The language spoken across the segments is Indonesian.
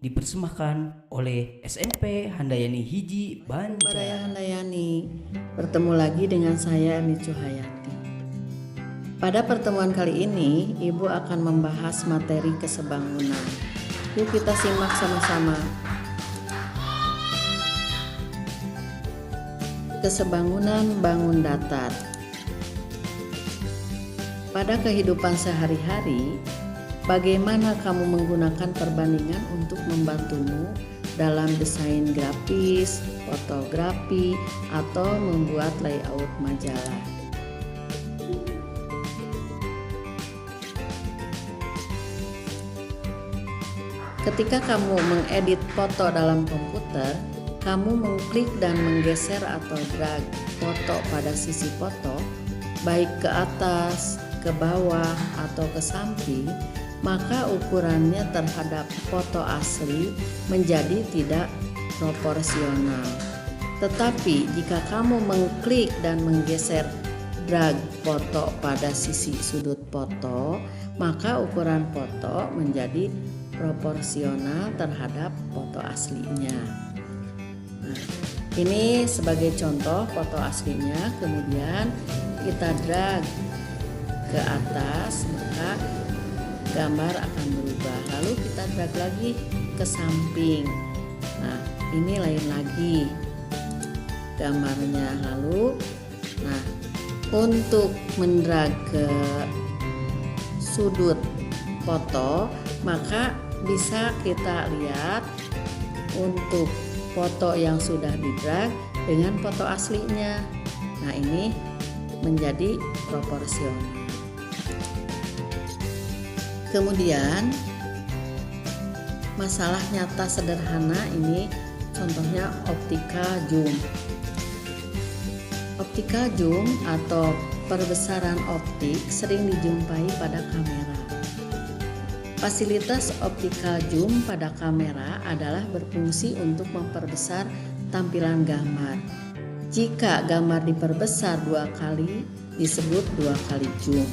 dipersembahkan oleh SMP Handayani Hiji Baraya Banjar. Handayani, bertemu lagi dengan saya Micu Hayati. Pada pertemuan kali ini, Ibu akan membahas materi kesebangunan. Yuk kita simak sama-sama. Kesebangunan bangun datar. Pada kehidupan sehari-hari, bagaimana kamu menggunakan perbandingan untuk membantumu dalam desain grafis, fotografi, atau membuat layout majalah? Ketika kamu mengedit foto dalam komputer, kamu mengklik dan menggeser atau drag foto pada sisi foto, baik ke atas, ke bawah, atau ke samping, maka ukurannya terhadap foto asli menjadi tidak proporsional. Tetapi jika kamu mengklik dan menggeser drag foto pada sisi sudut foto, maka ukuran foto menjadi proporsional terhadap foto aslinya. Nah, ini sebagai contoh foto aslinya, kemudian kita drag ke atas, maka gambar akan berubah. Lalu kita drag lagi ke samping. Nah, ini lain lagi gambarnya. Lalu, nah, untuk mendrag ke sudut foto, maka bisa kita lihat untuk foto yang sudah didrag dengan foto aslinya. Nah, ini menjadi proporsional. Kemudian masalah nyata sederhana ini contohnya optical zoom. Optical zoom atau perbesaran optik sering dijumpai pada kamera. Fasilitas optical zoom pada kamera adalah berfungsi untuk memperbesar tampilan gambar. Jika gambar diperbesar 2 kali disebut 2 kali zoom.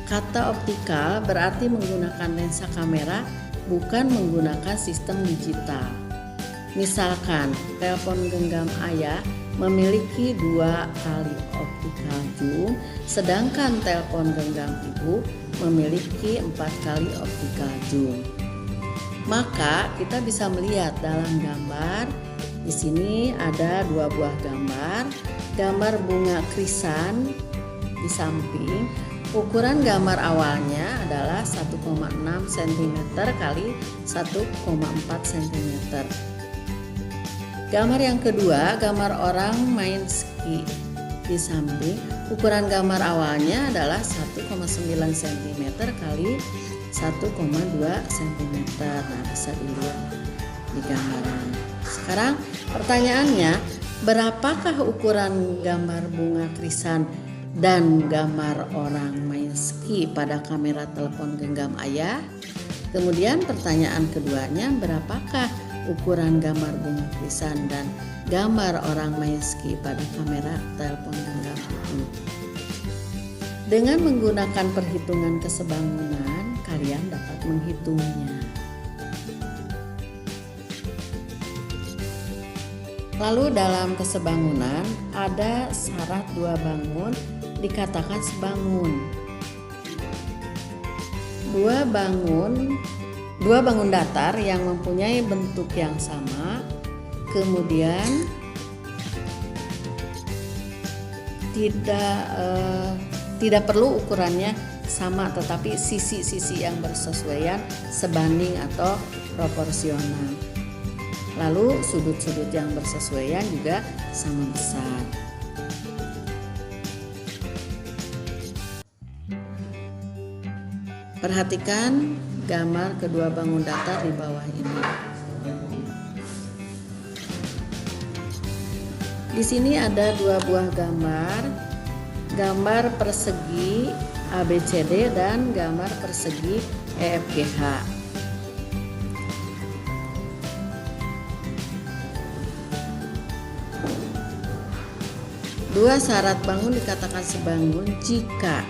Kata optikal berarti menggunakan lensa kamera, bukan menggunakan sistem digital. Misalkan telepon genggam ayah memiliki 2 kali optical zoom, sedangkan telepon genggam ibu memiliki 4 kali optical zoom. Maka kita bisa melihat dalam gambar, di sini ada 2 buah gambar bunga krisan di samping. Ukuran gambar awalnya adalah 1,6 cm kali 1,4 cm. Gambar yang kedua, gambar orang main ski di samping. Ukuran gambar awalnya adalah 1,9 cm kali 1,2 cm. Nah, bisa dilihat di gambaran. Sekarang pertanyaannya, berapakah ukuran gambar bunga krisan dan gambar orang main ski pada kamera telepon genggam ayah? Kemudian pertanyaan keduanya, berapakah ukuran gambar bunga krisan dan gambar orang main ski pada kamera telepon genggam ibu? Dengan menggunakan perhitungan kesebangunan, kalian dapat menghitungnya. Lalu dalam kesebangunan ada syarat 2 bangun dikatakan sebangun. 2 bangun datar yang mempunyai bentuk yang sama, kemudian tidak perlu ukurannya sama, tetapi sisi-sisi yang bersesuaian sebanding atau proporsional. Lalu sudut-sudut yang bersesuaian juga sama besar. Perhatikan gambar kedua bangun datar di bawah ini. Di sini ada 2 buah gambar persegi ABCD dan gambar persegi EFGH. Dua syarat bangun dikatakan sebangun jika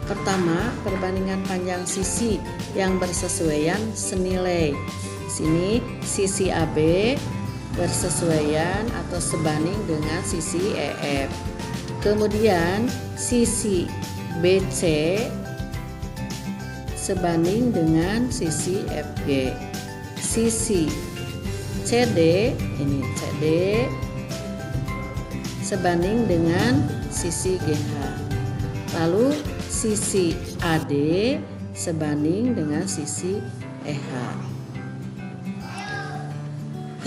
Pertama, perbandingan panjang sisi yang bersesuaian senilai. Di sini sisi AB bersesuaian atau sebanding dengan sisi EF. Kemudian sisi BC sebanding dengan sisi FG. Sisi CD, ini CD sebanding dengan sisi GH. Lalu sisi AD sebanding dengan sisi EH.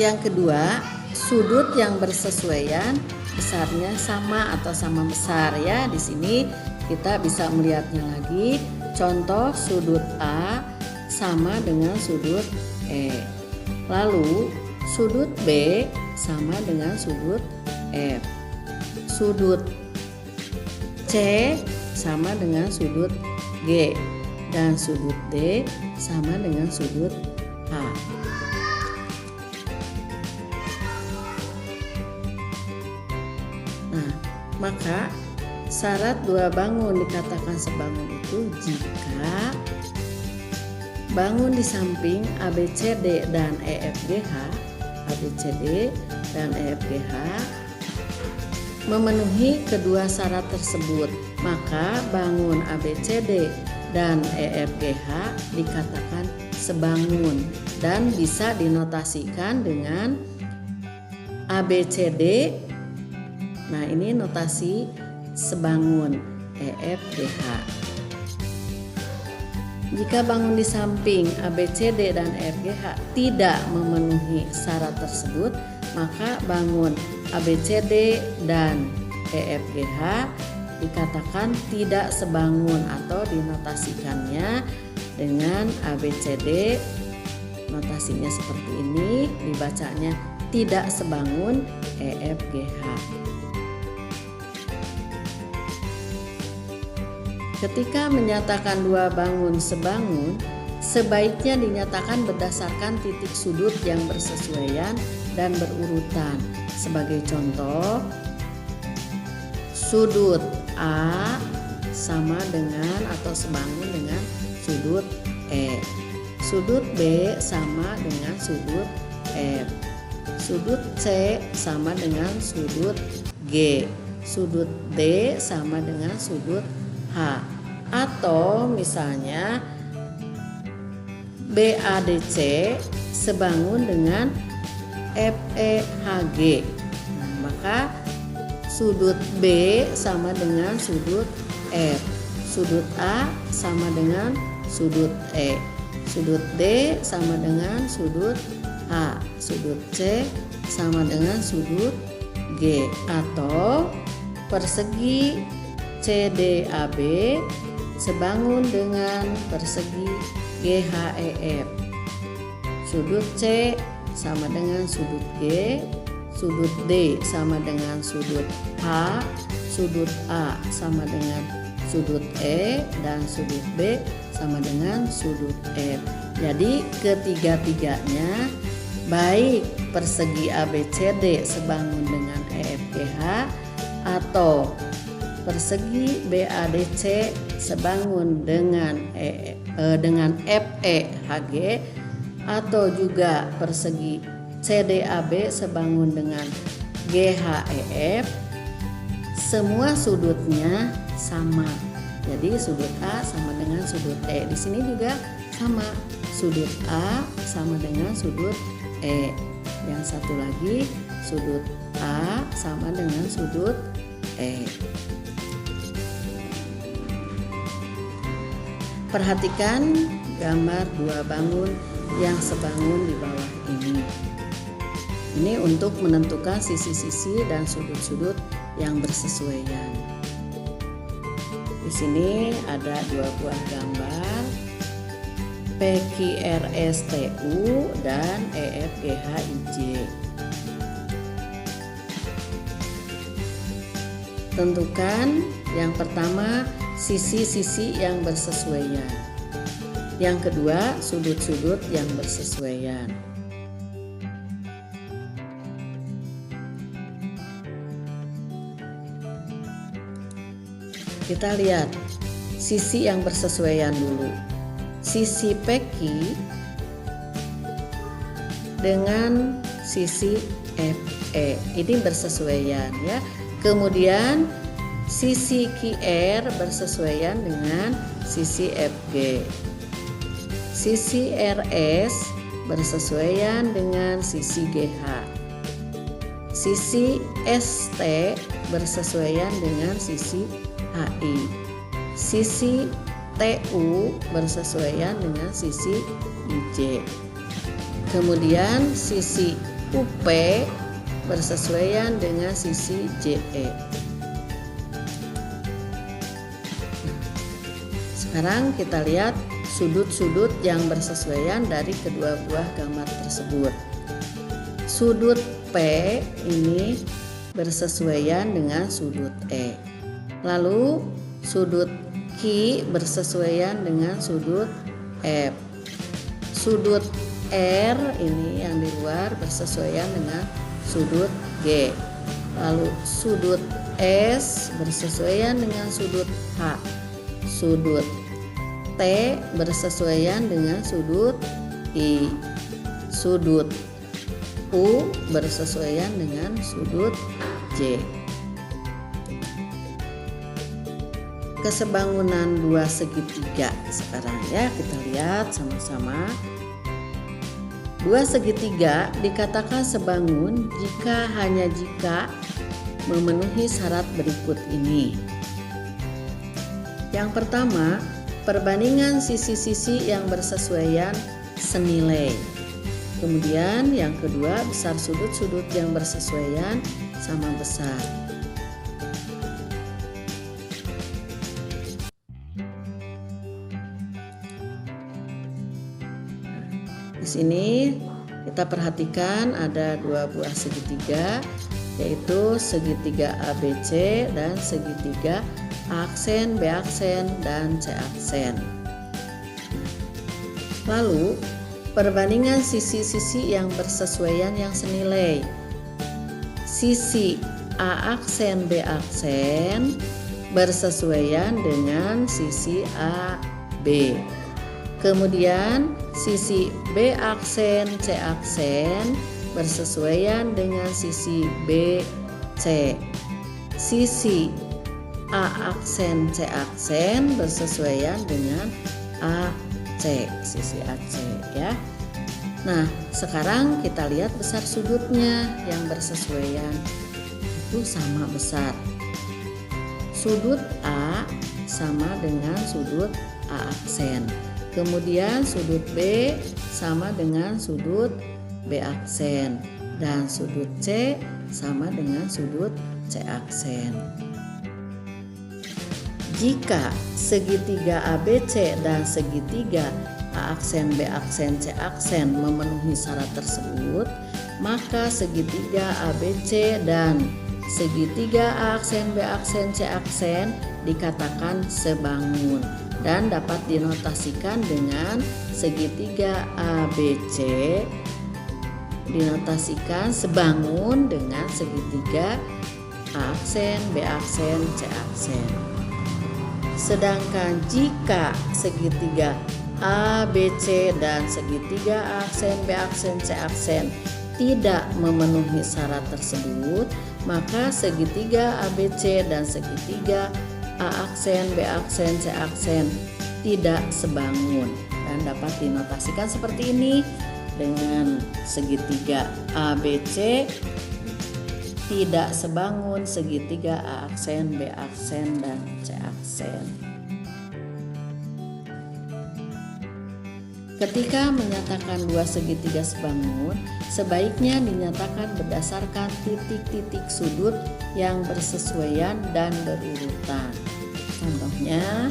Yang kedua, sudut yang bersesuaian besarnya sama atau sama besar ya. Di sini kita bisa melihatnya lagi. Contoh sudut A sama dengan sudut E. Lalu sudut B sama dengan sudut F. Sudut C sama dengan sudut G dan sudut D sama dengan sudut H. Nah, maka syarat dua bangun dikatakan sebangun itu jika bangun di samping ABCD dan EFGH, ABCD dan EFGH memenuhi kedua syarat tersebut, maka bangun ABCD dan EFGH dikatakan sebangun dan bisa dinotasikan dengan ABCD. Nah, ini notasi sebangun EFGH. Jika bangun di samping ABCD dan EFGH tidak memenuhi syarat tersebut, maka bangun ABCD dan EFGH dikatakan tidak sebangun atau dinotasikannya dengan ABCD. Notasinya seperti ini, dibacanya tidak sebangun EFGH. Ketika menyatakan dua bangun sebangun, sebaiknya dinyatakan berdasarkan titik sudut yang bersesuaian dan berurutan. Sebagai contoh, sudut A sama dengan atau sebangun dengan sudut E. Sudut B sama dengan sudut F. Sudut C sama dengan sudut G. Sudut D sama dengan sudut H. Atau misalnya BADC sebangun dengan FEHG. Nah, maka sudut B sama dengan sudut F. Sudut A sama dengan sudut E. Sudut D sama dengan sudut H. Sudut C sama dengan sudut G. Atau persegi CDAB sebangun dengan persegi GHEF. Sudut C sama dengan sudut G, sudut D sama dengan sudut H, sudut A sama dengan sudut E, dan sudut B sama dengan sudut F. Jadi ketiga-tiganya baik persegi ABCD sebangun dengan EFGH atau persegi BADC sebangun dengan FEHG atau juga persegi CDAB sebangun dengan GHEF, semua sudutnya sama. Jadi sudut A sama dengan sudut E. Di sini juga sama. Sudut A sama dengan sudut E. Yang satu lagi sudut A sama dengan sudut E. Perhatikan gambar dua bangun yang sebangun di bawah ini. Ini untuk menentukan sisi-sisi dan sudut-sudut yang bersesuaian. Di sini ada dua buah gambar PQRSTU dan EFGHIJ. Tentukan yang pertama sisi-sisi yang bersesuaian. Yang kedua, sudut-sudut yang bersesuaian. Kita lihat sisi yang bersesuaian dulu. Sisi PQ dengan sisi FE ini bersesuaian ya. Kemudian sisi QR bersesuaian dengan sisi FG. Sisi RS bersesuaian dengan sisi GH. Sisi ST bersesuaian dengan sisi HI. Sisi TU bersesuaian dengan sisi IJ. Kemudian sisi UP bersesuaian dengan sisi JE. Sekarang kita lihat sudut-sudut yang bersesuaian dari kedua buah gambar tersebut. Sudut P ini bersesuaian dengan sudut E. Lalu sudut Q bersesuaian dengan sudut F. Sudut R ini yang di luar bersesuaian dengan sudut G. Lalu sudut S bersesuaian dengan sudut H. Sudut T bersesuaian dengan sudut I. Sudut U bersesuaian dengan sudut J. Kesebangunan dua segitiga sekarang ya, kita lihat sama-sama. Dua segitiga dikatakan sebangun jika memenuhi syarat berikut ini. Yang pertama, perbandingan sisi-sisi yang bersesuaian senilai. Kemudian yang kedua, besar sudut-sudut yang bersesuaian sama besar. Di sini kita perhatikan ada dua buah segitiga, yaitu segitiga ABC dan segitiga A aksen, B aksen, dan C aksen. Lalu perbandingan sisi-sisi yang bersesuaian yang senilai. Sisi A aksen, B aksen bersesuaian dengan sisi AB. Kemudian sisi B aksen, C aksen bersesuaian dengan sisi BC. Sisi A aksen, C aksen bersesuaian dengan AC, sisi AC ya. Nah, sekarang kita lihat besar sudutnya yang bersesuaian itu sama besar. Sudut A sama dengan sudut A aksen. Kemudian sudut B sama dengan sudut B aksen, dan sudut C sama dengan sudut C aksen. Jika segitiga ABC dan segitiga A aksen, B aksen, C aksen memenuhi syarat tersebut, maka segitiga ABC dan segitiga A aksen, B aksen, C aksen dikatakan sebangun dan dapat dinotasikan dengan segitiga ABC dinotasikan sebangun dengan segitiga A aksen, B aksen, C aksen. Sedangkan jika segitiga A, B, C dan segitiga A aksen, B aksen, C aksen tidak memenuhi syarat tersebut, maka segitiga ABC dan segitiga A aksen, B aksen, C aksen tidak sebangun dan dapat dinotasikan seperti ini dengan segitiga ABC tidak sebangun segitiga A aksen, B aksen, dan C aksen. Ketika menyatakan dua segitiga sebangun, sebaiknya dinyatakan berdasarkan titik-titik sudut yang bersesuaian dan berurutan. Contohnya,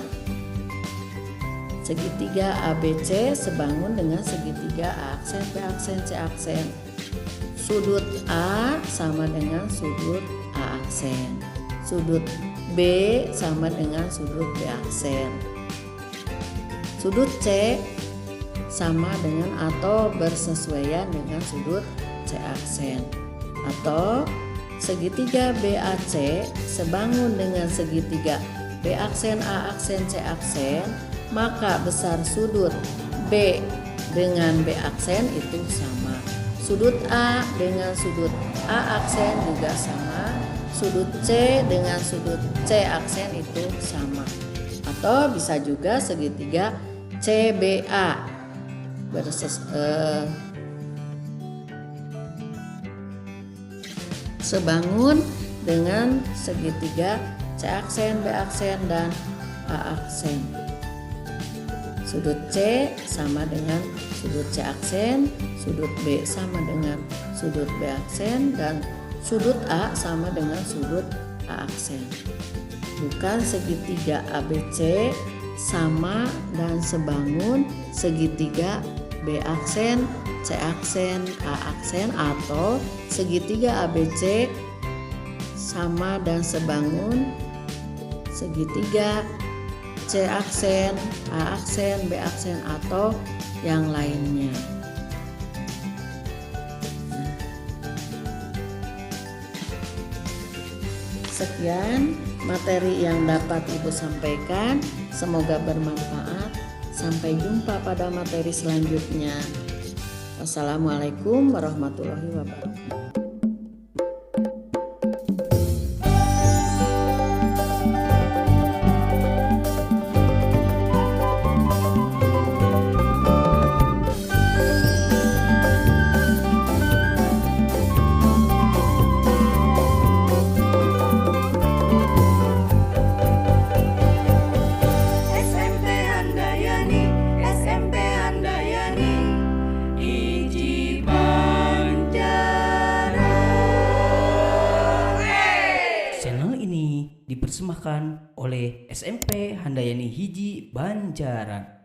segitiga ABC sebangun dengan segitiga A aksen, B aksen, C aksen. Sudut A sama dengan sudut A aksen. Sudut B sama dengan sudut B aksen. Sudut C sama dengan atau bersesuaian dengan sudut C aksen. Atau segitiga BAC sebangun dengan segitiga B aksen, A aksen, C aksen, maka besar sudut B dengan B aksen itu sama. Sudut A dengan sudut A aksen juga sama. Sudut C dengan sudut C aksen itu sama. Atau bisa juga segitiga CBA sebangun dengan segitiga C aksen, B aksen, dan A aksen. Sudut C sama dengan sudut C aksen, sudut B sama dengan sudut B aksen, dan sudut A sama dengan sudut A aksen. Bukan segitiga ABC sama dan sebangun segitiga B aksen, C aksen, A aksen, atau segitiga ABC sama dan sebangun segitiga C aksen, A aksen, B aksen, atau yang lainnya. Sekian materi yang dapat Ibu sampaikan, semoga bermanfaat. Sampai jumpa pada materi selanjutnya. Wassalamualaikum warahmatullahi wabarakatuh. Dipersembahkan oleh SMP Handayani Hiji Banjaran.